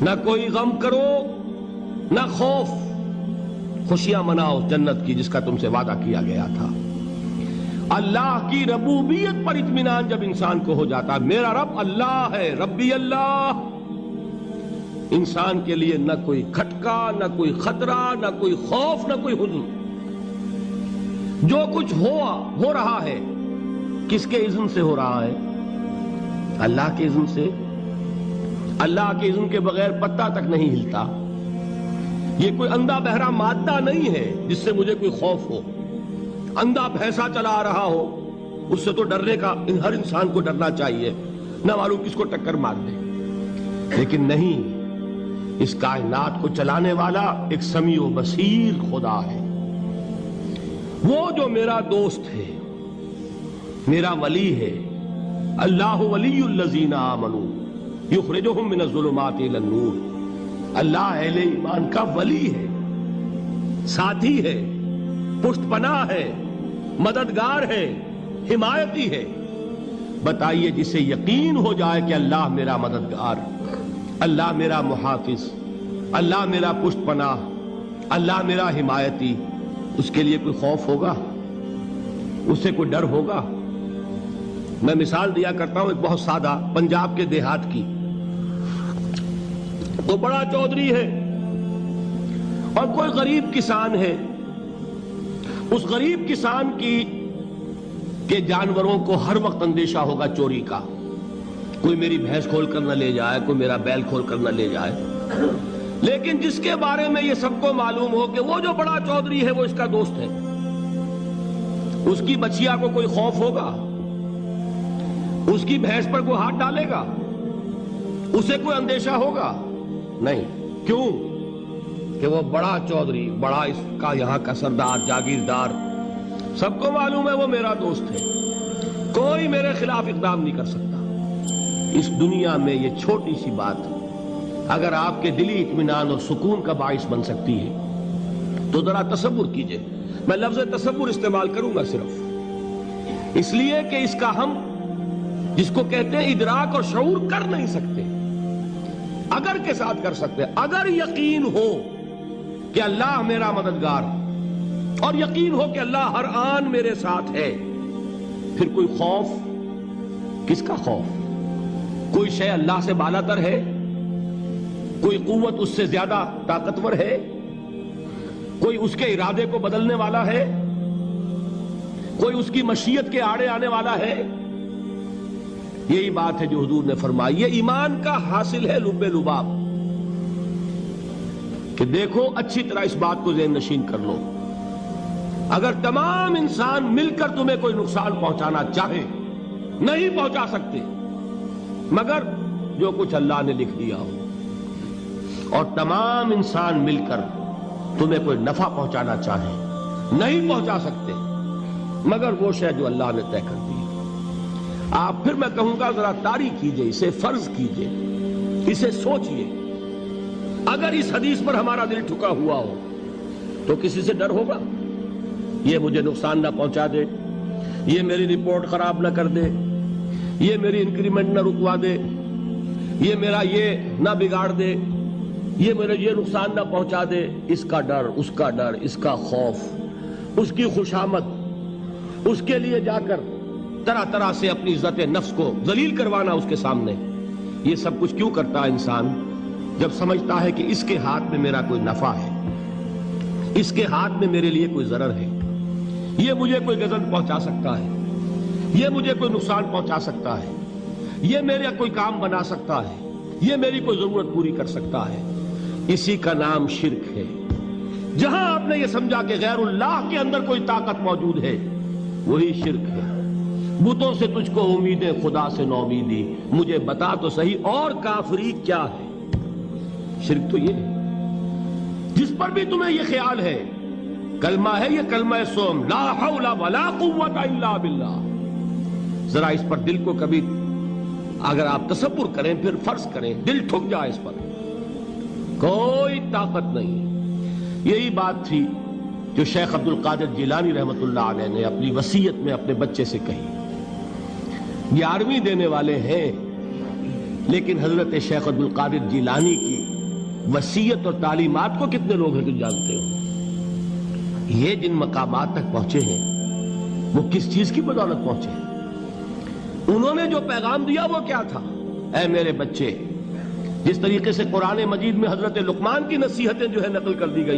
نہ کوئی غم کرو نہ خوف، خوشیاں مناؤ جنت کی جس کا تم سے وعدہ کیا گیا تھا۔ اللہ کی ربوبیت پر اطمینان جب انسان کو ہو جاتا، میرا رب اللہ ہے، ربی اللہ، انسان کے لیے نہ کوئی کھٹکا، نہ کوئی خطرہ، نہ کوئی خوف، نہ کوئی حزن۔ جو کچھ ہو رہا ہے کس کے اذن سے ہو رہا ہے؟ اللہ کے اذن سے۔ اللہ کے اذن کے بغیر پتا تک نہیں ہلتا۔ یہ کوئی اندھا بہرا مادہ نہیں ہے جس سے مجھے کوئی خوف ہو۔ اندھا بھینسا چلا رہا ہو اس سے تو ڈرنے کا ہر انسان کو ڈرنا چاہیے، نہ معلوم کس کو ٹکر مار دے۔ لیکن نہیں، اس کائنات کو چلانے والا ایک سمیع و بصیر خدا ہے، وہ جو میرا دوست ہے، میرا ولی ہے۔ اللہ ولی الذین آمنوا یخرجہم من الظلمات الی النور۔ اللہ اہل ایمان کا ولی ہے، ساتھی ہے، پشت پناہ ہے، مددگار ہے، حمایتی ہے۔ بتائیے جسے یقین ہو جائے کہ اللہ میرا مددگار، اللہ میرا محافظ، اللہ میرا پشت پناہ، اللہ میرا حمایتی، اس کے لیے کوئی خوف ہوگا؟ اس سے کوئی ڈر ہوگا؟ میں مثال دیا کرتا ہوں ایک بہت سادہ پنجاب کے دیہات کی۔ وہ بڑا چودھری ہے اور کوئی غریب کسان ہے۔ اس غریب کسان کے جانوروں کو ہر وقت اندیشہ ہوگا چوری کا، کوئی میری بھینس کھول کر نہ لے جائے، کوئی میرا بیل کھول کر نہ لے جائے۔ لیکن جس کے بارے میں یہ سب کو معلوم ہو کہ وہ جو بڑا چودھری ہے وہ اس کا دوست ہے، اس کی بچیا کو کوئی خوف ہوگا؟ اس کی بھینس پر کوئی ہاتھ ڈالے گا؟ اسے کوئی اندیشہ ہوگا؟ نہیں۔ کیوں؟ کہ وہ بڑا چودھری، بڑا اس کا یہاں کا سردار، جاگیردار، سب کو معلوم ہے وہ میرا دوست ہے، کوئی میرے خلاف اقدام نہیں کر سکتا۔ اس دنیا میں یہ چھوٹی سی بات اگر آپ کے دلی اطمینان اور سکون کا باعث بن سکتی ہے تو ذرا تصور کیجئے۔ میں لفظ تصور استعمال کروں گا صرف اس لیے کہ اس کا ہم جس کو کہتے ہیں ادراک اور شعور کر نہیں سکتے، اگر کے ساتھ کر سکتے۔ اگر یقین ہو کہ اللہ میرا مددگار اور یقین ہو کہ اللہ ہر آن میرے ساتھ ہے، پھر کوئی خوف، کس کا خوف؟ کوئی شے اللہ سے بالاتر ہے؟ کوئی قوت اس سے زیادہ طاقتور ہے؟ کوئی اس کے ارادے کو بدلنے والا ہے؟ کوئی اس کی مشیت کے آڑے آنے والا ہے؟ یہی بات ہے جو حضور نے فرمائی۔ یہ ایمان کا حاصل ہے لب لباب، کہ دیکھو اچھی طرح اس بات کو ذہن نشین کر لو، اگر تمام انسان مل کر تمہیں کوئی نقصان پہنچانا چاہے نہیں پہنچا سکتے، مگر جو کچھ اللہ نے لکھ دیا ہو، اور تمام انسان مل کر تمہیں کوئی نفع پہنچانا چاہے نہیں پہنچا سکتے، مگر وہ شے جو اللہ نے طے کر دی۔ آپ پھر میں کہوں گا ذرا طاری کیجئے، اسے فرض کیجئے، اسے سوچئے۔ اگر اس حدیث پر ہمارا دل ٹھکا ہوا ہو تو کسی سے ڈر ہوگا؟ یہ مجھے نقصان نہ پہنچا دے، یہ میری رپورٹ خراب نہ کر دے، یہ میری انکریمنٹ نہ رکوا دے، یہ میرا یہ نہ بگاڑ دے، یہ میرے یہ نقصان نہ پہنچا دے۔ اس کا ڈر، اس کا ڈر، اس کا خوف، اس کی خوشامد، اس کے لیے جا کر طرح طرح سے اپنی عزت نفس کو ذلیل کروانا اس کے سامنے، یہ سب کچھ کیوں کرتا ہے انسان؟ جب سمجھتا ہے کہ اس کے ہاتھ میں میرا کوئی نفع ہے، اس کے ہاتھ میں میرے لیے کوئی ضرر ہے، یہ مجھے کوئی غضب پہنچا سکتا ہے، یہ مجھے کوئی نقصان پہنچا سکتا ہے، یہ میرا کوئی کام بنا سکتا ہے، یہ میری کوئی ضرورت پوری کر سکتا ہے، اسی کا نام شرک ہے۔ جہاں آپ نے یہ سمجھا کہ غیر اللہ کے اندر کوئی طاقت موجود ہے، وہی شرک ہے۔ بتوں سے تجھ کو امیدیں، خدا سے نومیدی، مجھے بتا تو صحیح اور کافری کیا ہے؟ شرک تو یہ ہے۔ جس پر بھی تمہیں یہ خیال ہے، کلمہ ہے یہ کلمہ سوم، لا حول ولا قوت الا باللہ، ذرا اس پر دل کو کبھی اگر آپ تصور کریں، پھر فرض کریں، دل ٹھک جائے اس پر، کوئی طاقت نہیں۔ یہی بات تھی جو شیخ عبد القادر جیلانی رحمت اللہ علیہ نے اپنی وصیت میں اپنے بچے سے کہی۔ 11ویں دینے والے ہیں، لیکن حضرت شیخ عبد القادر جیلانی کی وصیت اور تعلیمات کو کتنے لوگ ہیں کہ جانتے ہو؟ یہ جن مقامات تک پہنچے ہیں وہ کس چیز کی بدولت پہنچے ہیں؟ انہوں نے جو پیغام دیا وہ کیا تھا؟ اے میرے بچے، جس طریقے سے قرآن مجید میں حضرت لقمان کی نصیحتیں جو ہے نقل کر دی گئی